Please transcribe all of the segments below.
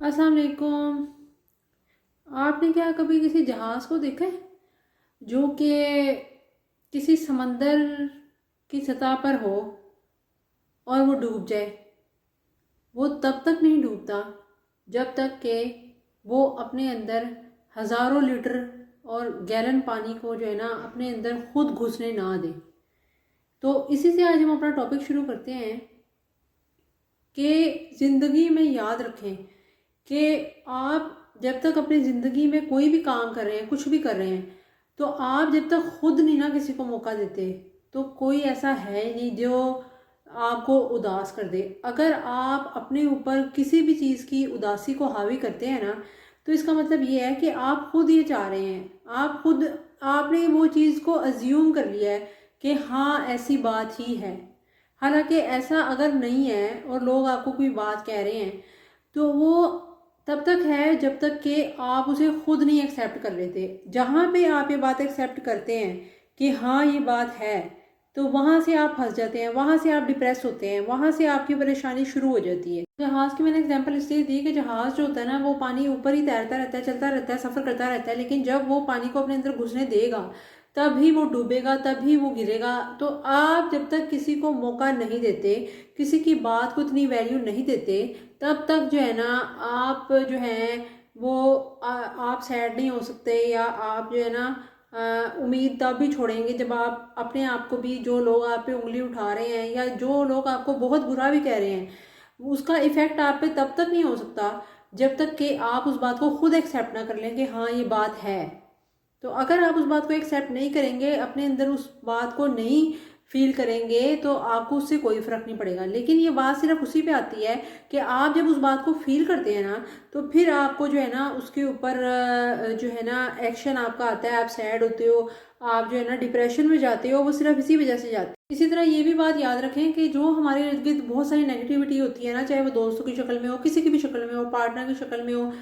अस्सलाम वालेकुम। आपने क्या कभी किसी जहाज़ को देखा है जो कि किसी समंदर की सतह पर हो और वो डूब जाए? वो तब तक नहीं डूबता जब तक कि वो अपने अंदर हज़ारों लीटर और गैलन पानी को जो है ना अपने अंदर खुद घुसने ना दे। तो इसी से आज हम अपना टॉपिक शुरू करते हैं कि ज़िंदगी में याद रखें कि आप जब तक अपनी ज़िंदगी में कोई भी काम कर रहे हैं, कुछ भी कर रहे हैं, तो आप जब तक खुद नहीं ना किसी को मौका देते, तो कोई ऐसा है ही नहीं जो आपको उदास कर दे। अगर आप अपने ऊपर किसी भी चीज़ की उदासी को हावी करते हैं ना, तो इसका मतलब ये है कि आप खुद ये चाह रहे हैं, आप खुद आपने वो चीज़ को अज्यूम कर लिया है कि हाँ ऐसी बात ही है। हालांकि ऐसा अगर नहीं है और लोग आपको कोई बात कह रहे हैं, तो वो तब तक है जब तक कि आप उसे खुद नहीं एक्सेप्ट कर लेते। जहाँ पे आप ये बात एक्सेप्ट करते हैं कि हाँ ये बात है, तो वहाँ से आप फंस जाते हैं, वहाँ से आप डिप्रेस होते हैं, वहाँ से आपकी परेशानी शुरू हो जाती है। जहाज़ की मैंने एग्जांपल इसलिए दी कि जहाज़ जो होता है ना वो पानी ऊपर ही तैरता रहता है, चलता रहता है, सफ़र करता रहता है, लेकिन जब वो पानी को अपने अंदर घुसने देगा तभी वो डूबेगा, तभी वो गिरेगा। तो आप जब तक किसी को मौका नहीं देते, किसी की बात को इतनी वैल्यू नहीं देते, तब तक जो है ना आप जो है वो आप सैड नहीं हो सकते, या आप जो है ना उम्मीद तब भी छोड़ेंगे जब आप अपने आप को भी, जो लोग आप पे उंगली उठा रहे हैं या जो लोग आपको बहुत बुरा भी कह रहे हैं, उसका इफेक्ट आप पे तब तक नहीं हो सकता जब तक कि आप उस बात को खुद एक्सेप्ट ना कर लें कि हाँ ये बात है। तो अगर आप उस बात को एक्सेप्ट नहीं करेंगे, अपने अंदर उस बात को नहीं फील करेंगे, तो आपको उससे कोई फर्क नहीं पड़ेगा। लेकिन ये बात सिर्फ उसी पे आती है कि आप जब उस बात को फील करते हैं ना, तो फिर आपको जो है ना उसके ऊपर जो है ना एक्शन आपका आता है, आप सैड होते हो, आप जो है ना डिप्रेशन में जाते हो, वो सिर्फ इसी वजह से जाते हैं। इसी तरह ये भी बात याद रखें कि जो हमारे इर्द गिर्द बहुत सारी नेगेटिविटी होती है ना, चाहे वो दोस्तों की शक्ल में हो, किसी की भी शक्ल में हो, पार्टनर की शक्ल में हो,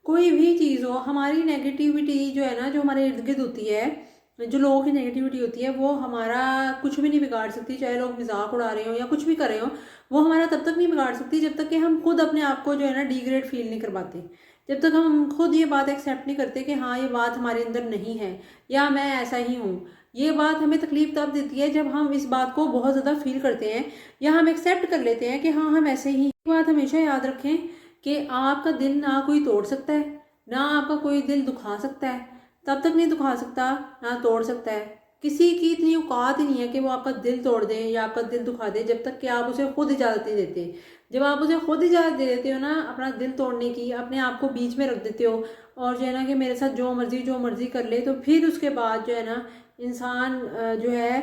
कोई भी चीज़ हो, हमारी नेगेटिविटी जो है ना, जो हमारे इर्द गिर्द होती है, जो लोगों की नेगेटिविटी होती है, वो हमारा कुछ भी नहीं बिगाड़ सकती। चाहे लोग मजाक उड़ा रहे हो या कुछ भी कर रहे हो, वो हमारा तब तक नहीं बिगाड़ सकती जब तक कि हम खुद अपने आप को जो है ना डिग्रेड फील नहीं करवाते। जब तक हम खुद ये बात एक्सेप्ट नहीं करते कि हाँ ये बात हमारे अंदर नहीं है, या मैं ऐसा ही हूँ। ये बात हमें तकलीफ तब देती है जब हम इस बात को बहुत ज़्यादा फील करते हैं, या हम एक्सेप्ट कर लेते हैं कि हाँ हम ऐसे ही। ये बात हमेशा याद रखें कि आपका दिल ना कोई तोड़ सकता है, ना आपका कोई दिल दुखा सकता है। तब तक नहीं दुखा सकता ना तोड़ सकता है। किसी की इतनी औकात ही नहीं है कि वो आपका दिल तोड़ दे या आपका दिल दुखा दे, जब तक कि आप उसे खुद इजाज़त नहीं देते। जब आप उसे खुद इजाज़त दे देते हो ना अपना दिल तोड़ने की, अपने आप को बीच में रख देते हो और जो है ना कि मेरे साथ जो मर्जी कर ले, तो फिर उसके बाद जो है ना इंसान जो है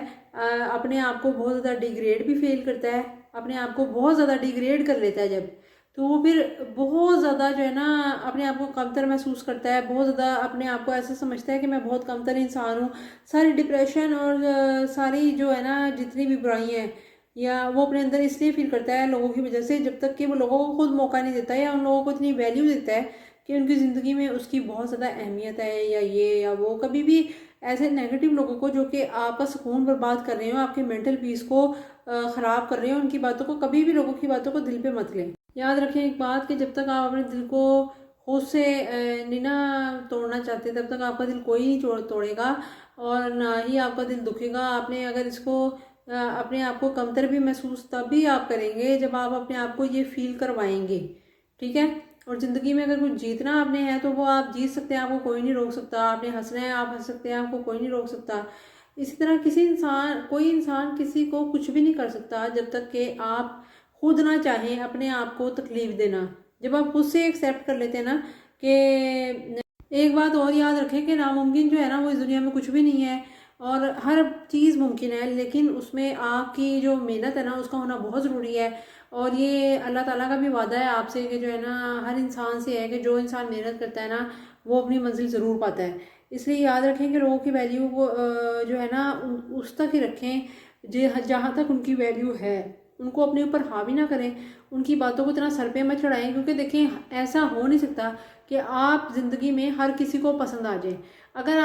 अपने आप को बहुत ज़्यादा डिग्रेड भी फील करता है, अपने आप को बहुत ज़्यादा डिग्रेड कर लेता है जब, तो वो फिर बहुत ज़्यादा जो है ना अपने आप को कमतर महसूस करता है, बहुत ज़्यादा अपने आप को ऐसा समझता है कि मैं बहुत कमतर इंसान हूँ। सारी डिप्रेशन और सारी जो है ना जितनी भी बुराइयाँ हैं, या वो अपने अंदर इसलिए फील करता है लोगों की वजह से, जब तक कि वो लोगों को खुद मौका नहीं देता है या उन लोगों को इतनी वैल्यू देता है कि उनकी ज़िंदगी में उसकी बहुत ज़्यादा अहमियत है, या ये या वो। कभी भी ऐसे नेगेटिव लोगों को जो कि आपका सुकून बर्बाद कर रहे हो, आपके मेंटल पीस को ख़राब कर रहे हो, उनकी बातों को कभी भी, लोगों की बातों को दिल पे मत लें। याद रखें एक बात कि जब तक आप अपने दिल को खुद से नहीं ना तोड़ना चाहते, तब तक आपका दिल कोई नहीं तोड़ेगा, और ना ही आपका दिल दुखेगा। आपने अगर इसको अपने आप को कमतर भी महसूस तब भी आप करेंगे जब आप अपने आप को ये फील करवाएंगे, ठीक है। और ज़िंदगी में अगर कुछ जीतना आपने है तो वो आप जीत सकते हैं, आपको कोई नहीं रोक सकता। आपने हंसना है, आप हंस सकते हैं, आपको कोई नहीं रोक सकता। इसी तरह कोई इंसान किसी को कुछ भी नहीं कर सकता जब तक कि आप खुद ना चाहें अपने आप को तकलीफ देना। जब आप खुद से एक्सेप्ट कर लेते हैं ना कि, एक बात और याद रखें कि नामुमकिन जो है ना वो इस दुनिया में कुछ भी नहीं है, और हर चीज़ मुमकिन है, लेकिन उसमें आपकी जो मेहनत है ना उसका होना बहुत ज़रूरी है। और ये अल्लाह ताला का भी वादा है आपसे कि जो है ना हर इंसान से है कि जो इंसान मेहनत करता है ना वो अपनी मंजिल ज़रूर पाता है। इसलिए याद रखें कि लोगों की वैल्यू को जो है ना उस तक ही रखें जहाँ तक उनकी वैल्यू है। उनको अपने ऊपर हावी ना करें, उनकी बातों को इतना सर पे मत चढ़ाएं, क्योंकि देखें ऐसा हो नहीं सकता कि आप ज़िंदगी में हर किसी को पसंद आ जाए। अगर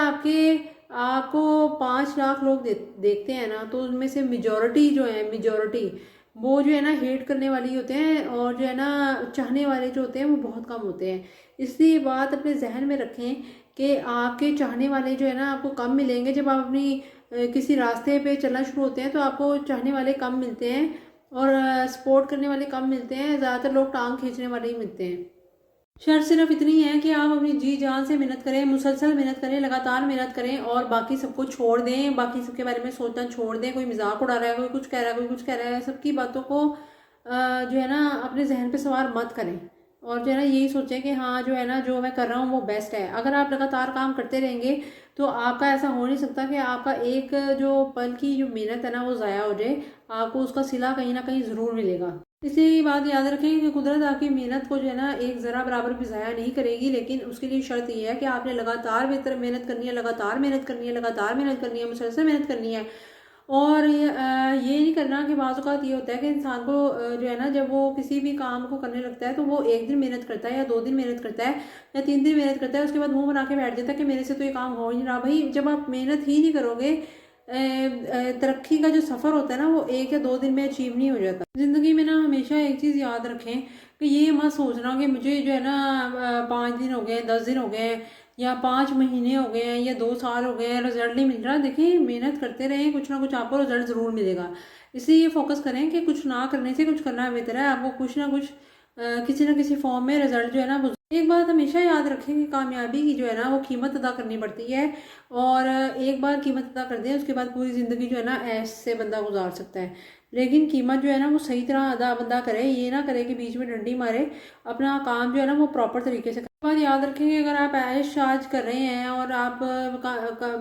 आपको 5 लाख लोग देखते हैं ना, तो उनमें से मेजॉरिटी जो है, मेजॉरिटी वो जो है ना हेट करने वाले होते हैं, और जो है ना चाहने वाले जो होते हैं वो बहुत कम होते हैं। इसलिए ये बात अपने जहन में रखें कि आपके चाहने वाले जो है ना आपको कम मिलेंगे। जब आप अपनी किसी रास्ते पे चलना शुरू होते हैं तो आपको चाहने वाले कम मिलते हैं, और सपोर्ट करने वाले कम मिलते हैं। ज़्यादातर लोग टांग खींचने वाले ही मिलते हैं। शर्त सिर्फ इतनी है कि आप अपनी जी जान से मेहनत करें, मुसलसल मेहनत करें, लगातार मेहनत करें, और बाकी सबको छोड़ दें, बाकी सबके बारे में सोचना छोड़ दें। कोई मजाक उड़ा रहा है, कोई कुछ कह रहा है, कोई कुछ कह रहा है, सबकी बातों को जो है ना अपने जहन पे सवार मत करें, और जो है ना यही सोचें कि हाँ जो है ना जो मैं कर रहा हूँ वो बेस्ट है। अगर आप लगातार काम करते रहेंगे तो आपका ऐसा हो नहीं सकता कि आपका एक जो पल की जो मेहनत है ना वो ज़ाया हो जाए। आपको उसका सिला कहीं ना कहीं ज़रूर मिलेगा। इसलिए ये बात याद रखें कि कुदरत आपकी मेहनत को जो है ना एक ज़रा बराबर भी ज़ाया नहीं करेगी, लेकिन उसके लिए शर्त ये है कि आपने लगातार बेहतर मेहनत करनी है, लगातार मेहनत करनी है, लगातार मेहनत करनी है, मुसलसल मेहनत करनी है। और ये नहीं करना कि बाज़ औक़ात ये होता है कि इंसान को जो है ना जब वो किसी भी काम को करने लगता है तो वो एक दिन मेहनत करता है, या 2 दिन मेहनत करता है, या 3 दिन मेहनत करता है, उसके बाद मुंह बना के बैठ जाता है कि मेरे से तो ये काम हो ही नहीं रहा। भाई जब आप मेहनत ही नहीं करोगे, तरक्की का जो सफ़र होता है ना वो 1 या 2 दिन में अचीव नहीं हो जाता। ज़िंदगी में ना हमेशा एक चीज़ याद रखें कि ये मत सोचना कि मुझे जो है ना 5 दिन हो गए, 10 दिन हो गए, या 5 महीने हो गए हैं, या 2 साल हो गए हैं, रिजल्ट नहीं मिल रहा। देखिए मेहनत करते रहें, कुछ ना कुछ आपको रिजल्ट ज़रूर मिलेगा। इसलिए ये फोकस करें कि कुछ ना करने से कुछ करना बेहतर है। आपको कुछ ना कुछ किसी न किसी फॉर्म में रिजल्ट जो है ना वो, एक बात हमेशा याद रखें कि कामयाबी की जो है ना वो कीमत अदा करनी पड़ती है, और एक बार कीमत अदा कर दें उसके बाद पूरी ज़िंदगी जो है ना ऐसे बंदा गुजार सकता है। लेकिन कीमत जो है ना वो सही तरह अदा बंदा करे, ये ना करे कि बीच में डंडी मारे। अपना काम जो है ना वो प्रॉपर तरीके से। बात याद रखें कि अगर आप ऐश आज कर रहे हैं और आप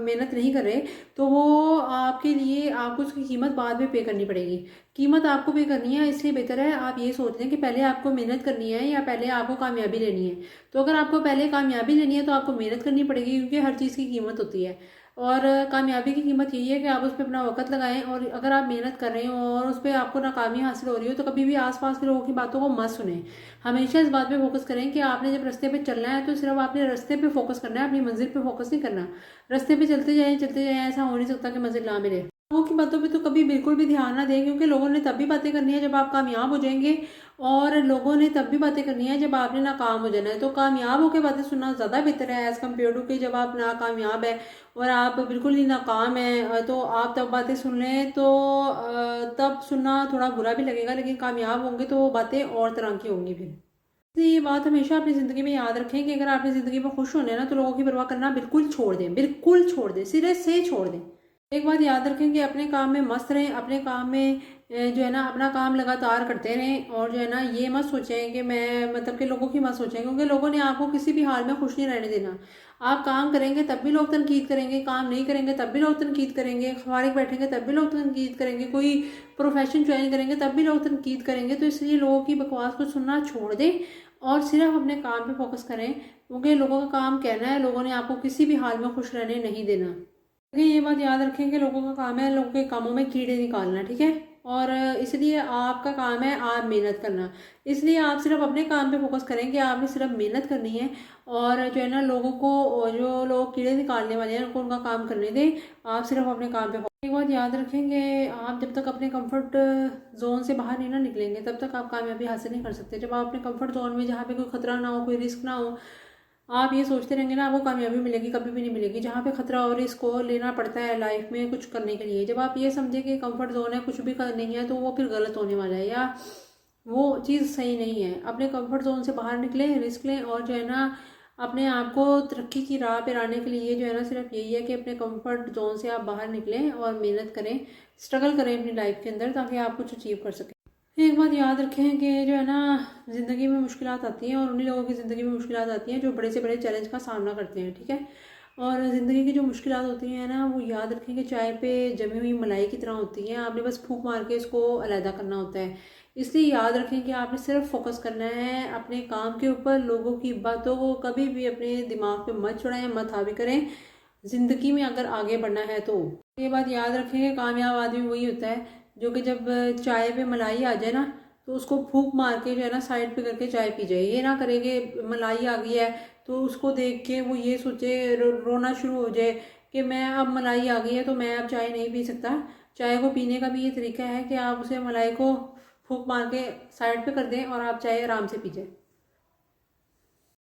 मेहनत नहीं कर रहे, तो वो आपके लिए आपको उसकी कीमत बाद में पे करनी पड़ेगी। कीमत आपको पे करनी है, इसलिए बेहतर है आप ये सोच लें कि पहले आपको मेहनत करनी है या पहले आपको कामयाबी लेनी है। तो अगर आपको पहले कामयाबी लेनी है तो आपको मेहनत करनी पड़ेगी, क्योंकि हर चीज़ की कीमत होती है। और कामयाबी की कीमत यही है कि आप उस पर अपना वक्त लगाएं, और अगर आप मेहनत कर रहे हो और उस पर आपको नाकामी हासिल हो रही हो तो कभी भी आसपास के लोगों की बातों को मत सुने। हमेशा इस बात पे फोकस करें कि आपने जब रास्ते पे चलना है तो सिर्फ आपने रास्ते पे फोकस करना है, अपनी मंजिल पे फोकस नहीं करना। रास्ते पे चलते जाएं, ऐसा हो नहीं सकता कि मंजिल ना मिले। लोगों की बातों पे तो कभी बिल्कुल भी ध्यान ना दें, क्योंकि लोगों ने तब भी बातें करनी है जब आप कामयाब हो जाएंगे, और लोगों ने तब भी बातें करनी है जब आपने नाकाम हो जाना है। तो कामयाब होकर बातें सुनना ज़्यादा बेहतर है एज़ कम्पेयर टू कि जब आप नाकामयाब है और आप बिल्कुल ही नाकाम है तो आप तब बातें सुन लें, तो तब सुनना थोड़ा बुरा भी लगेगा, लेकिन कामयाब होंगे तो वो बातें और तरह की होंगी फिर। तो ये बात हमेशा अपनी ज़िंदगी में याद रखें कि अगर आपने ज़िंदगी में खुश होना है ना तो लोगों की परवाह करना बिल्कुल छोड़ दें, बिल्कुल छोड़ दें, सिरे से छोड़ दें। एक बात याद रखें कि अपने काम में मस्त रहें, अपने काम में जो है ना अपना काम लगातार करते रहें, और जो है ना ये मत सोचें कि मैं मतलब कि लोगों की मत सोचें, क्योंकि लोगों ने आपको किसी भी हाल में खुश नहीं रहने देना। आप काम करेंगे तब भी लोग तनकीद करेंगे, काम नहीं करेंगे तब भी लोग तनकीद करेंगे, फारिग बैठेंगे तब भी लोग तनकीद करेंगे, कोई प्रोफेशन ज्वाइन करेंगे तब भी लोग तनकीद करेंगे। तो इसलिए लोगों की बकवास को सुनना छोड़ दें और सिर्फ अपने काम पे फोकस करें, क्योंकि लोगों का काम कहना है, लोगों ने आपको किसी भी हाल में खुश रहने नहीं देना। लेकिन ये बात याद रखें कि लोगों का काम है लोगों के कामों में कीड़े निकालना, ठीक है। और इसलिए आपका काम है आप मेहनत करना। इसलिए आप सिर्फ अपने काम पे फोकस करें कि आपने सिर्फ मेहनत करनी है, और जो है ना लोगों को, जो लोग कीड़े निकालने वाले हैं उनको उनका काम करने दें। आप सिर्फ अपने काम पे एक बात याद रखेंगे, आप जब तक अपने कंफर्ट जोन से बाहर नहीं ना निकलेंगे तब तक आप कामयाबी हासिल नहीं कर सकते। जब आप अपने कंफर्ट जोन में, जहाँ पे कोई खतरा ना हो, कोई रिस्क ना हो, आप ये सोचते रहेंगे ना, आपको कामयाबी मिलेगी, कभी भी नहीं मिलेगी। जहाँ पे खतरा और रिस्क को लेना पड़ता है लाइफ में कुछ करने के लिए, जब आप ये समझे कि कंफर्ट जोन है कुछ भी कर नहीं है, तो वो फिर गलत होने वाला है या वो चीज़ सही नहीं है। अपने कंफर्ट जोन से बाहर निकलें, रिस्क लें, और जो है ना अपने आप को तरक्की की राह पर आने के लिए जो है ना सिर्फ यही है कि अपने कंफर्ट जोन से आप बाहर निकलें और मेहनत करें, स्ट्रगल करें अपनी लाइफ के अंदर, ताकि आप कुछ अचीव कर सकें। एक बात याद रखें कि जो है ना ज़िंदगी में मुश्किलात आती हैं, और उन्हीं लोगों की ज़िंदगी में मुश्किलात आती हैं जो बड़े से बड़े चैलेंज का सामना करते हैं, ठीक है। और ज़िंदगी की जो मुश्किलात होती हैं ना, वो याद रखें कि चाय पे जमी हुई मलाई की तरह होती हैं, आपने बस फूंक मार के इसको अलहदा करना होता है। इसलिए याद रखें कि आपने सिर्फ फोकस करना है अपने काम के ऊपर। लोगों की बातों को कभी भी अपने दिमाग पे मत चढ़ाएं, मत हावी करें। ज़िंदगी में अगर आगे बढ़ना है तो ये बात याद रखें कि कामयाब आदमी वही होता है जो कि जब चाय पे मलाई आ जाए ना तो उसको फूंक मार के जो है ना साइड पे करके चाय पी जाए। ये ना करे कि मलाई आ गई है तो उसको देख के वो ये सोचे, रोना शुरू हो जाए कि मैं अब मलाई आ गई है तो मैं अब चाय नहीं पी सकता। चाय को पीने का भी ये तरीका है कि आप उसे मलाई को फूंक मार के साइड पे कर दें और आप चाय आराम से पी जाए।